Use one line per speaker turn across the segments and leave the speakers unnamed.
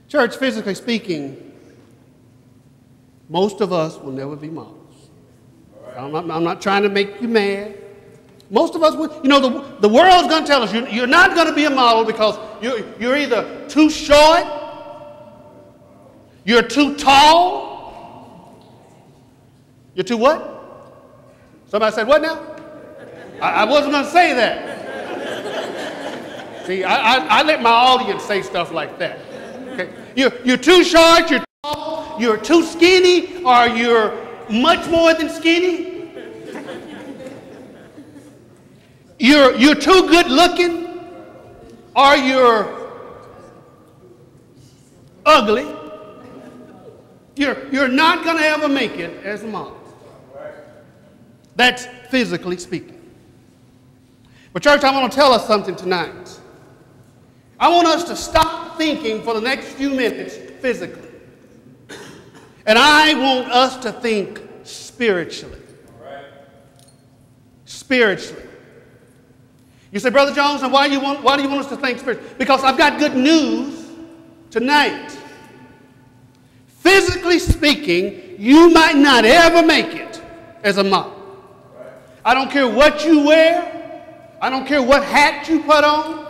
Church, physically speaking, most of us will never be models. I'm not trying to make you mad. Most of us will. You know, the world's going to tell us you're not going to be a model because you're either too short, you're too tall, you're too what? Somebody said what now? I wasn't going to say that. See, I let my audience say stuff like that. Okay? You're too short, you're tall, you're too skinny, or you're much more than skinny. You're too good looking, or you're ugly. You're not going to ever make it as a model. That's physically speaking. But church, I want to tell us something tonight. I want us to stop thinking for the next few minutes physically. And I want us to think spiritually. Spiritually. You say, Brother Jones, and why do you want us to think spiritually? Because I've got good news tonight. Physically speaking, you might not ever make it as a model. I don't care what you wear. I don't care what hat you put on.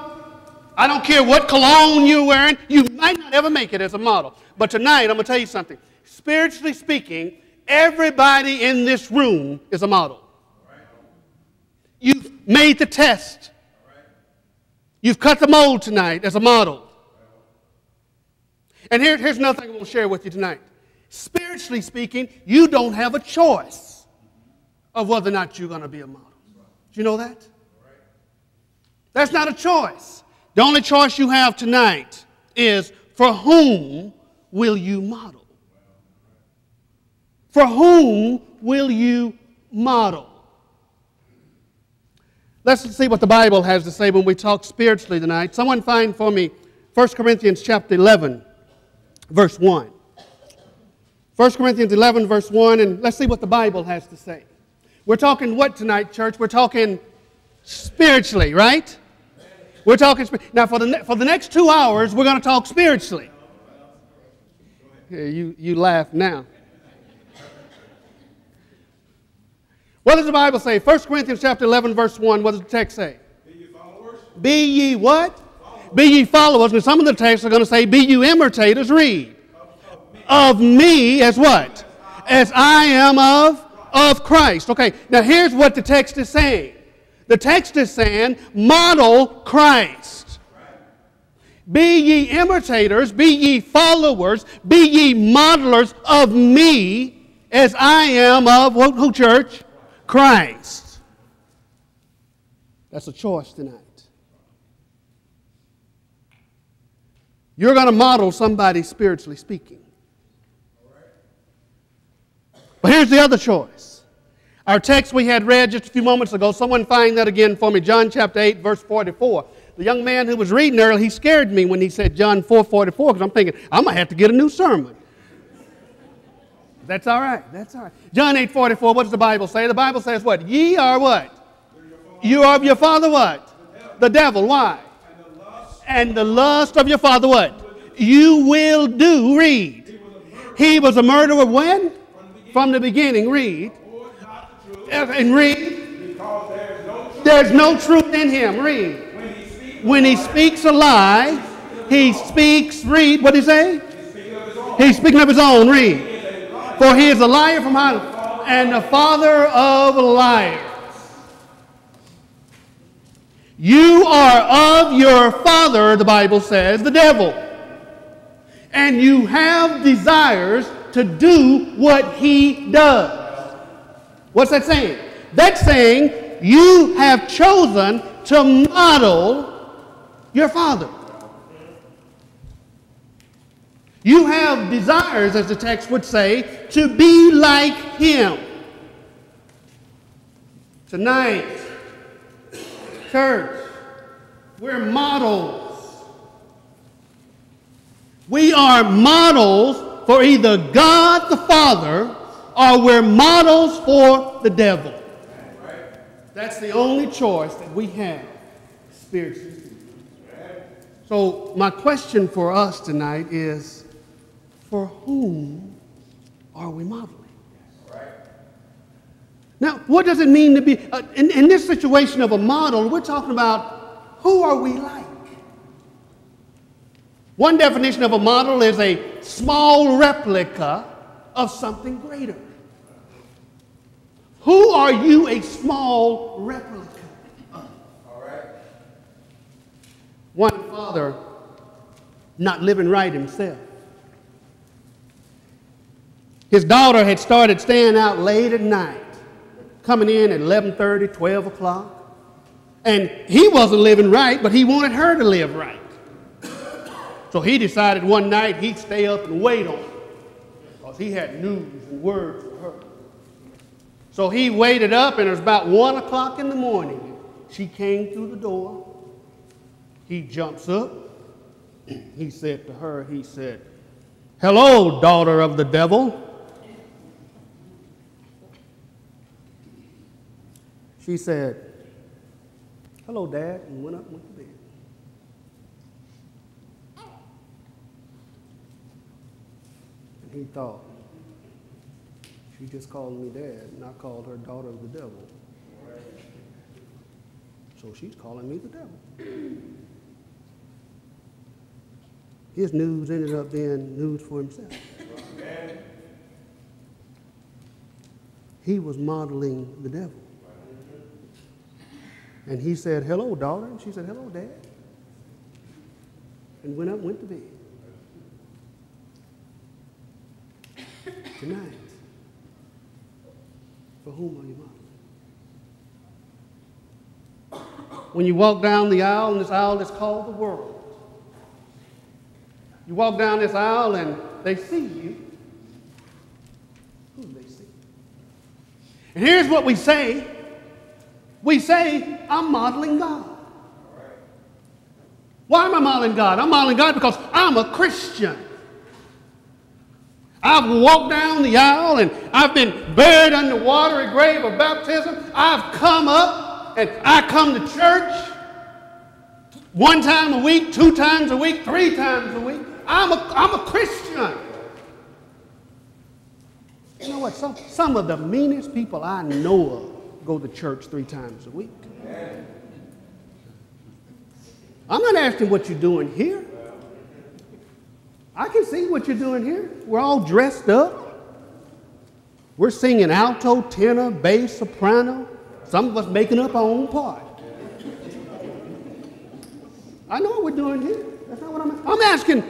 I don't care what cologne you're wearing. You might not ever make it as a model. But tonight, I'm going to tell you something. Spiritually speaking, everybody in this room is a model. You've made the test. You've cut the mold tonight as a model. And here's another thing I want to share with you tonight. Spiritually speaking, you don't have a choice of whether or not you're going to be a model. Do you know that? That's not a choice. The only choice you have tonight is for whom will you model? For whom will you model? Let's see what the Bible has to say when we talk spiritually tonight. Someone find for me 1 Corinthians chapter 11, verse 1. 1 Corinthians 11, verse 1, and let's see what the Bible has to say. We're talking what tonight, church? We're talking spiritually, right? We're talking now for the next 2 hours. We're going to talk spiritually. Yeah, you laugh now. What does the Bible say? 1 Corinthians chapter 11, verse 1. What does the text say? Be ye followers. Be ye what? Followers. Be ye followers. And some of the texts are going to say, be you imitators. Read. Of me as what? As I am of Christ. Okay, now here's what the text is saying. The text is saying, model Christ. Be ye imitators, be ye followers, be ye modelers of me as I am of who church? Christ. That's a choice tonight. You're going to model somebody spiritually speaking. But here's the other choice. Our text we had read just a few moments ago, someone find that again for me, John chapter 8, verse 44. The young man who was reading earlier, he scared me when he said John 4:44, because I'm thinking, I'm going to have to get a new sermon. That's all right, that's all right. John 8:44, what does the Bible say? The Bible says what? Ye are what? You are of your father what? The devil. Why? And the lust of your father what? You will do. Read. He was a murderer when? From the beginning. Read. And read. There's no truth in him. Read. When he speaks a lie, he speaks, read, what did he say? He's speaking of his own. Read. For he is a liar from heaven and the father of liars. You are of your father, the Bible says, the devil. And you have desires to do what he does. What's that saying? That's saying you have chosen to model your father. You have desires, as the text would say, to be like him. Tonight, church, we're models. We are models for either God the Father or we're models for the devil. That's the only choice that we have spiritually. So my question for us tonight is, for whom are we modeling? Now, what does it mean to be, in this situation of a model, we're talking about who are we like? One definition of a model is a small replica of something greater. Who are you a small replica of? All right. One father not living right himself. His daughter had started staying out late at night, coming in at 11:30, 12 o'clock. And he wasn't living right, but he wanted her to live right. So he decided one night he'd stay up and wait on her because he had news and words for her. So he waited up, and it was about 1 o'clock in the morning. She came through the door. He jumps up. He said to her, he said, "Hello, daughter of the devil." She said, "Hello, Dad," and went up and went to bed. And he thought, she just called me Dad, and I called her daughter of the devil. So she's calling me the devil. His news ended up being news for himself. He was modeling the devil. And he said, "Hello, daughter." And she said, "Hello, Dad." And went up and went to bed. Tonight, for whom are you modeling? When you walk down the aisle, and this aisle is called the world, you walk down this aisle and they see you. Who do they see? And here's what we say. We say, "I'm modeling God." Why am I modeling God? I'm modeling God because I'm a Christian. I've walked down the aisle and I've been buried under the watery grave of baptism. I've come up and I come to church 1 time a week, 2 times a week, 3 times a week. I'm a Christian. You know what? Some of the meanest people I know of go to church 3 times a week. I'm not asking what you're doing here. I can see what you're doing here. We're all dressed up. We're singing alto, tenor, bass, soprano. Some of us making up our own part. I know what we're doing here. That's not what I'm asking.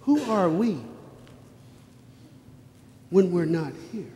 Who are we when we're not here?